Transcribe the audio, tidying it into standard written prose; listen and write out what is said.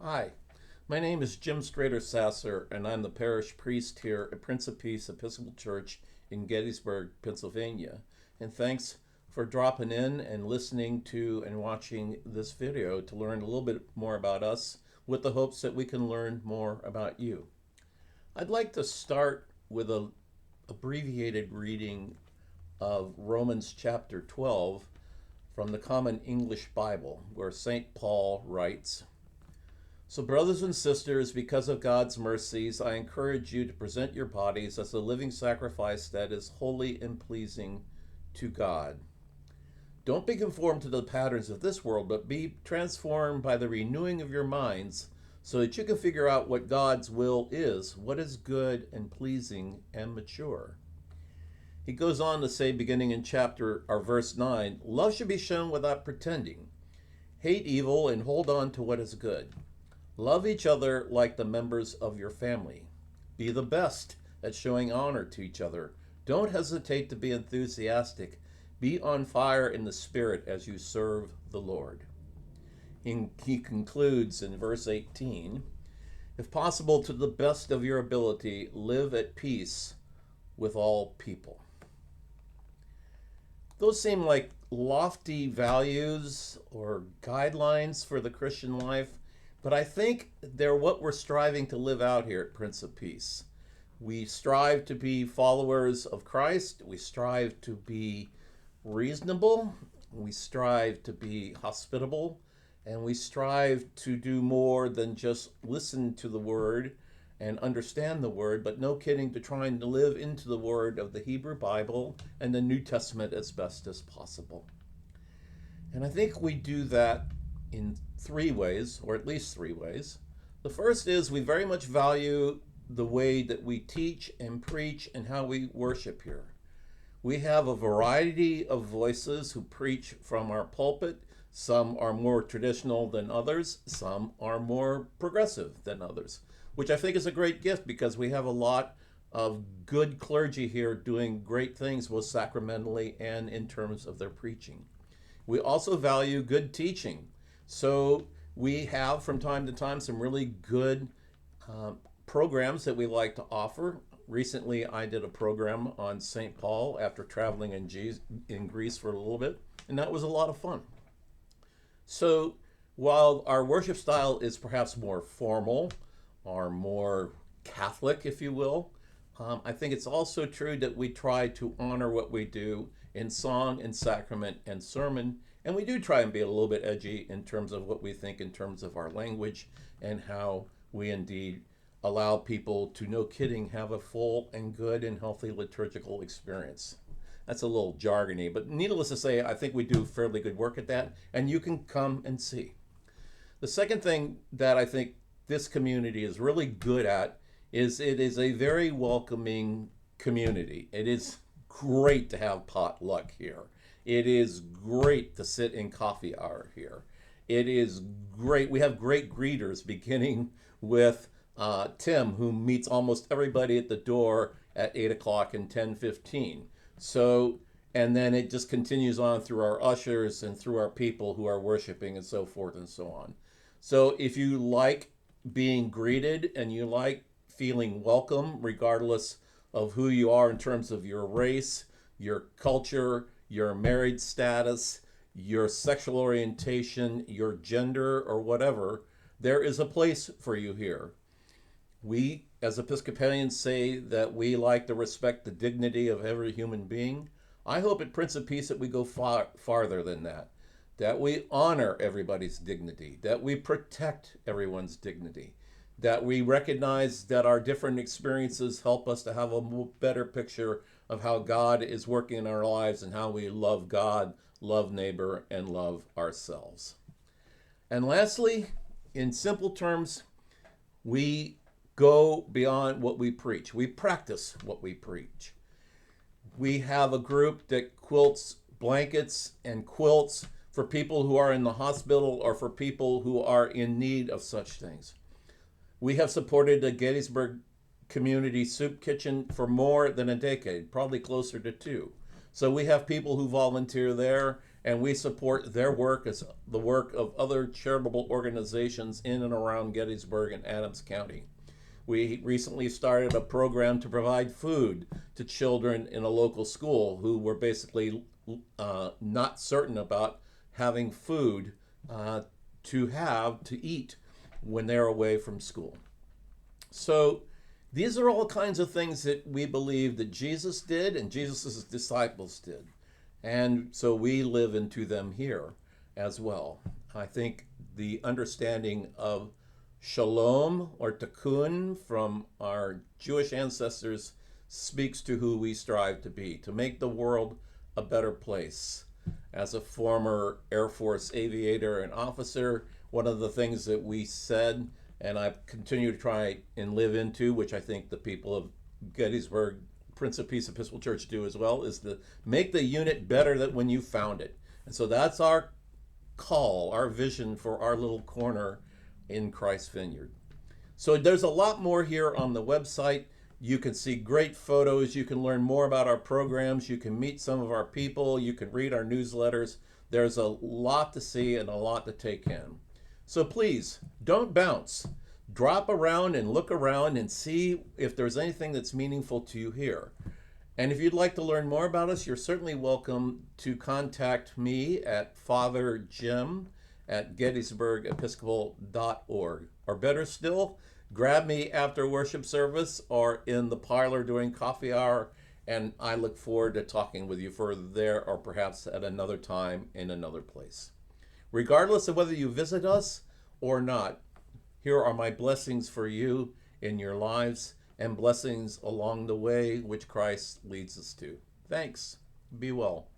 Hi, my name is Jim Strader-Sasser, and I'm the parish priest here at Prince of Peace Episcopal Church in Gettysburg, Pennsylvania. And thanks for dropping in and listening to and watching this video to learn a little bit more about us with the hopes that we can learn more about you. I'd like to start with an abbreviated reading of Romans chapter 12 from the Common English Bible, where St. Paul writes, "So, brothers and sisters, because of God's mercies, I encourage you to present your bodies as a living sacrifice that is holy and pleasing to God. Don't be conformed to the patterns of this world, but be transformed by the renewing of your minds so that you can figure out what God's will is, what is good and pleasing and mature." He goes on to say, beginning in verse 9, "Love should be shown without pretending. Hate evil and hold on to what is good. Love each other like the members of your family. Be the best at showing honor to each other. Don't hesitate to be enthusiastic. Be on fire in the Spirit as you serve the Lord." He concludes in verse 18, "If possible, to the best of your ability, live at peace with all people." Those seem like lofty values or guidelines for the Christian life, but I think they're what we're striving to live out here at Prince of Peace. We strive to be followers of Christ. We strive to be reasonable. We strive to be hospitable. And we strive to do more than just listen to the Word and understand the Word, but no kidding, to trying to live into the Word of the Hebrew Bible and the New Testament as best as possible. And I think we do that in three ways, or at least three ways. The first is we very much value the way that we teach and preach and how we worship here. We have a variety of voices who preach from our pulpit. Some are more traditional than others. Some are more progressive than others, which I think is a great gift because we have a lot of good clergy here doing great things, both sacramentally and in terms of their preaching. We also value good teaching. So we have from time to time some really good programs that we like to offer. Recently, I did a program on St. Paul after traveling in Greece for a little bit, and that was a lot of fun. So while our worship style is perhaps more formal or more Catholic, if you will, I think it's also true that we try to honor what we do in song and sacrament and sermon, and we do try and be a little bit edgy in terms of what we think in terms of our language and how we indeed allow people to, no kidding, have a full and good and healthy liturgical experience. That's a little jargony, but needless to say, I think we do fairly good work at that, and you can come and see. The second thing that I think this community is really good at is it is a very welcoming community. It is great to have potluck here. It is great to sit in coffee hour here. It is great. We have great greeters, beginning with Tim, who meets almost everybody at the door at 8 o'clock and 10:15. So, and then it just continues on through our ushers and through our people who are worshiping and so forth and so on. So if you like being greeted and you like feeling welcome, regardless of who you are in terms of your race, your culture, your married status, your sexual orientation, your gender, or whatever, there is a place for you here. We, as Episcopalians, say that we like to respect the dignity of every human being. I hope at Prince of Peace that we go farther than that we honor everybody's dignity, that we protect everyone's dignity, that we recognize that our different experiences help us to have a better picture of how God is working in our lives and how we love God, love neighbor, and love ourselves. And lastly, in simple terms, we go beyond what we preach. We practice what we preach. We have a group that quilts blankets and quilts for people who are in the hospital or for people who are in need of such things. We have supported the Gettysburg Community Soup Kitchen for more than a decade, probably closer to two. So we have people who volunteer there, and we support their work as the work of other charitable organizations in and around Gettysburg and Adams County. We recently started a program to provide food to children in a local school who were basically not certain about having food to eat when they're away from school. So these are all kinds of things that we believe that Jesus did and Jesus' disciples did. And so we live into them here as well. I think the understanding of shalom or tikkun from our Jewish ancestors speaks to who we strive to be, to make the world a better place. As a former Air Force aviator and officer, one of the things that we said, and I continue to try and live into, which I think the people of Gettysburg Prince of Peace Episcopal Church do as well, is to make the unit better than when you found it. And so that's our call, our vision for our little corner in Christ Vineyard. So there's a lot more here on the website. You can see great photos. You can learn more about our programs. You can meet some of our people. You can read our newsletters. There's a lot to see and a lot to take in. So please, don't bounce. Drop around and look around and see if there's anything that's meaningful to you here. And if you'd like to learn more about us, you're certainly welcome to contact me at fatherjim@gettysburgepiscopal.org. Or better still, grab me after worship service or in the parlor during coffee hour, and I look forward to talking with you further there or perhaps at another time in another place. Regardless of whether you visit us or not, here are my blessings for you in your lives and blessings along the way which Christ leads us to. Thanks. Be well.